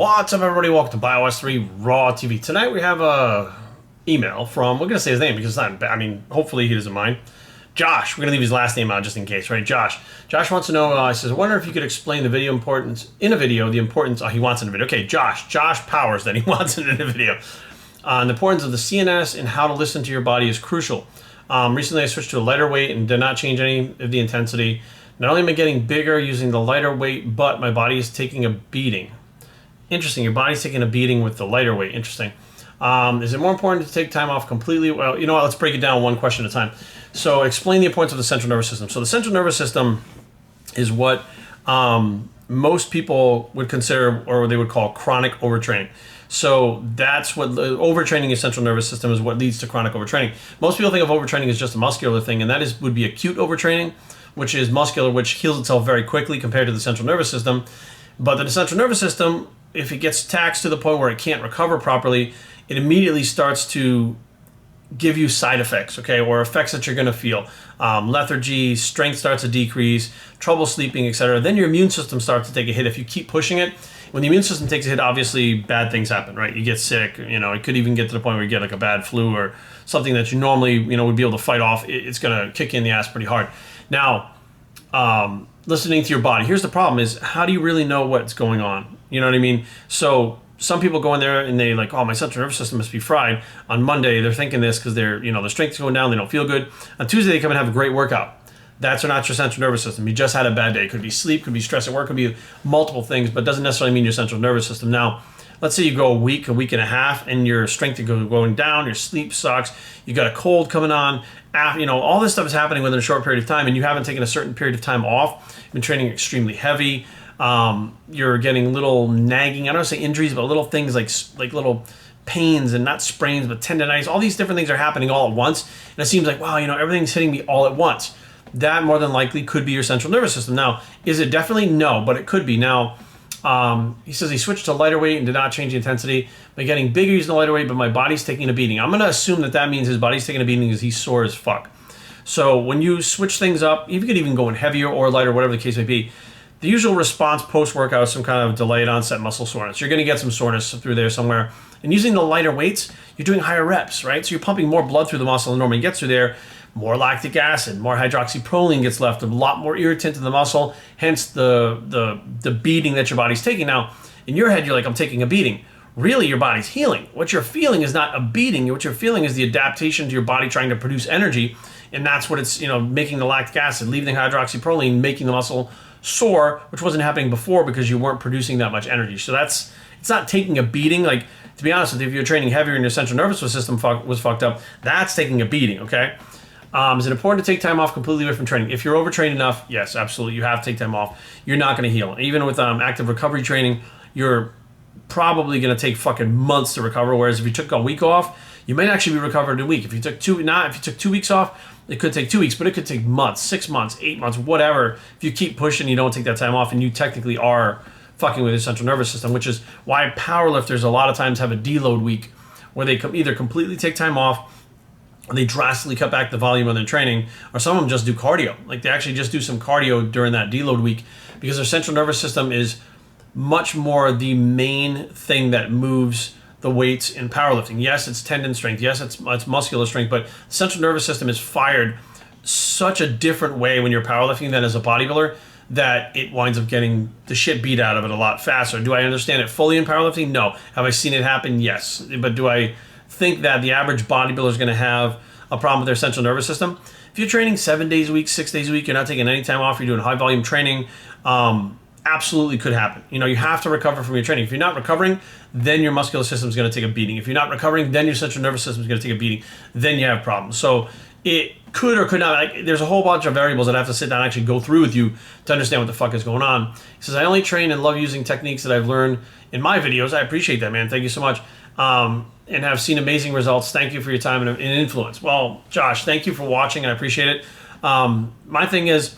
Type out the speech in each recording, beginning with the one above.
What's up, everybody? Welcome to BioS3 Raw TV. Tonight we have a email from, we're going to say his name because it's not, hopefully he doesn't mind. Josh. We're going to leave his last name out just in case, right? Josh wants to know, he says, I wonder if you could explain the video importance, in a video, the importance, he wants in a video. Okay, Josh Powers, then he wants it in a video. The importance of the CNS and how to listen to your body is crucial. Recently I switched to a lighter weight and did not change any of the intensity. Not only am I getting bigger using the lighter weight, but my body is taking a beating. Interesting, your body's taking a beating with the lighter weight. Interesting. Is it more important to take time off completely? Well, you know what, let's break it down one question at a time. So explain the importance of the central nervous system. So the central nervous system is what most people would consider, or they would call, chronic overtraining. So that's what overtraining your central nervous system is what leads to chronic overtraining. Most people think of overtraining as just a muscular thing, and that would be acute overtraining, which is muscular, which heals itself very quickly compared to the central nervous system. But the central nervous system, if it gets taxed to the point where it can't recover properly, it immediately starts to give you side effects, okay, or effects that you're going to feel. Lethargy, strength starts to decrease, trouble sleeping, etc. Then your immune system starts to take a hit if you keep pushing it. When the immune system takes a hit, obviously bad things happen, right? You get sick, it could even get to the point where you get like a bad flu or something that you normally, would be able to fight off. It's going to kick you in the ass pretty hard. Now, listening to your body. Here's the problem is, how do you really know what's going on? You know what I mean? So some people go in there and they like, oh, my central nervous system must be fried. On Monday, they're thinking this because their strength is going down. They don't feel good. On Tuesday, they come and have a great workout. That's not your central nervous system. You just had a bad day. It could be sleep, could be stress at work, could be multiple things, but doesn't necessarily mean your central nervous system. Now, let's say you go a week and a half, and your strength is going down, your sleep sucks, you got a cold coming on, all this stuff is happening within a short period of time, and you haven't taken a certain period of time off. You've been training extremely heavy. You're getting little nagging, I don't want to say injuries, but little things like little pains, and not sprains, but tendonitis. All these different things are happening all at once, and it seems like, wow, everything's hitting me all at once. That more than likely could be your central nervous system. Now, is it definitely? No, but it could be. Now, he says he switched to lighter weight and did not change the intensity. By getting bigger using the lighter weight, but my body's taking a beating. I'm going to assume that means his body's taking a beating because he's sore as fuck. So when you switch things up, you could even go in heavier or lighter, whatever the case may be. The usual response post-workout is some kind of delayed onset muscle soreness. You're going to get some soreness through there somewhere. And using the lighter weights, you're doing higher reps, right? So you're pumping more blood through the muscle than normally gets through there. More lactic acid, more hydroxyproline gets left, a lot more irritant in the muscle, hence the beating that your body's taking. Now, in your head, you're like, I'm taking a beating. Really, your body's healing. What you're feeling is not a beating. What you're feeling is the adaptation to your body trying to produce energy, and that's what it's, making the lactic acid, leaving the hydroxyproline, making the muscle sore, which wasn't happening before because you weren't producing that much energy. So it's not taking a beating. Like, to be honest with you, if you're training heavier and your central nervous system was fucked up, that's taking a beating, okay? Is it important to take time off completely away from training? If you're overtrained enough, yes, absolutely. You have to take time off. You're not going to heal. Even with active recovery training, you're probably going to take fucking months to recover. Whereas if you took a week off, you might actually be recovered in a week. If you took 2 weeks off, it could take 2 weeks, but it could take months, 6 months, 8 months, whatever. If you keep pushing, you don't take that time off, and you technically are fucking with your central nervous system, which is why powerlifters a lot of times have a deload week where they either completely take time off, or they drastically cut back the volume of their training, or some of them just do cardio. Like, they actually just do some cardio during that deload week because their central nervous system is much more the main thing that moves the weights in powerlifting. Yes, it's tendon strength. Yes, it's muscular strength, but the central nervous system is fired such a different way when you're powerlifting than as a bodybuilder that it winds up getting the shit beat out of it a lot faster. Do I understand it fully in powerlifting? No. Have I seen it happen? Yes. But do I think that the average bodybuilder is going to have a problem with their central nervous system? If you're training 7 days a week, 6 days a week, you're not taking any time off, you're doing high volume training, absolutely could happen. You have to recover from your training. If you're not recovering, then your muscular system is going to take a beating. If you're not recovering, then your central nervous system is going to take a beating. Then you have problems. So it could or could not, there's a whole bunch of variables that I have to sit down and actually go through with you to understand what the fuck is going on. He says, I only train and love using techniques that I've learned in my videos. I appreciate that, man. Thank you so much. And have seen amazing results. Thank you for your time and influence. Well, Josh, thank you for watching. I appreciate it. My thing is,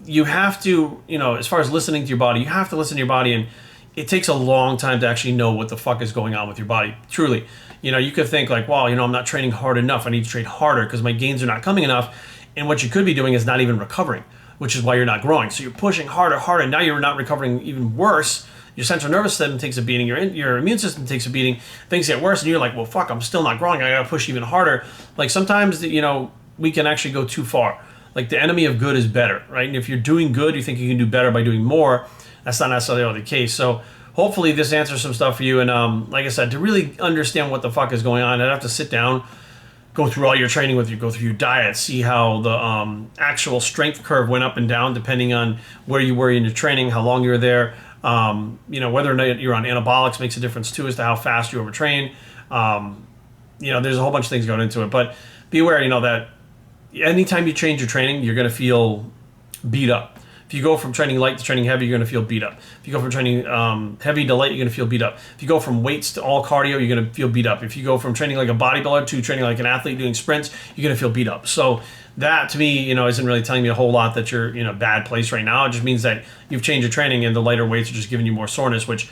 you have to, as far as listening to your body, you have to listen to your body, and it takes a long time to actually know what the fuck is going on with your body. Truly. You could think like, well, I'm not training hard enough. I need to train harder because my gains are not coming enough. And what you could be doing is not even recovering, which is why you're not growing. So you're pushing harder. Now you're not recovering even worse. your central nervous system takes a beating, your immune system takes a beating, things get worse, and you're like, well, fuck, I'm still not growing. I gotta push even harder. Like sometimes, we can actually go too far. Like the enemy of good is better, right? And if you're doing good, you think you can do better by doing more. That's not necessarily the case. So hopefully this answers some stuff for you. And like I said, to really understand what the fuck is going on, I'd have to sit down, go through all your training with you, go through your diet, see how the actual strength curve went up and down depending on where you were in your training, how long you were there. Whether or not you're on anabolics makes a difference too as to how fast you overtrain. There's a whole bunch of things going into it. But be aware, that anytime you change your training, you're going to feel beat up. If you go from training light to training heavy, you're going to feel beat up. If you go from training heavy to light, you're going to feel beat up. If you go from weights to all cardio, you're going to feel beat up. If you go from training like a bodybuilder to training like an athlete doing sprints, you're going to feel beat up. So that, to me, isn't really telling me a whole lot that you're in a bad place right now. It just means that you've changed your training and the lighter weights are just giving you more soreness, which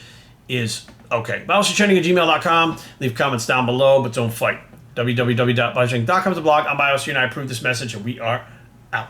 is okay. BioStrengthTraining@gmail.com. Leave comments down below, but don't fight. www.biostrength.com is the blog. I'm BioStrength, and I approve this message, and we are out.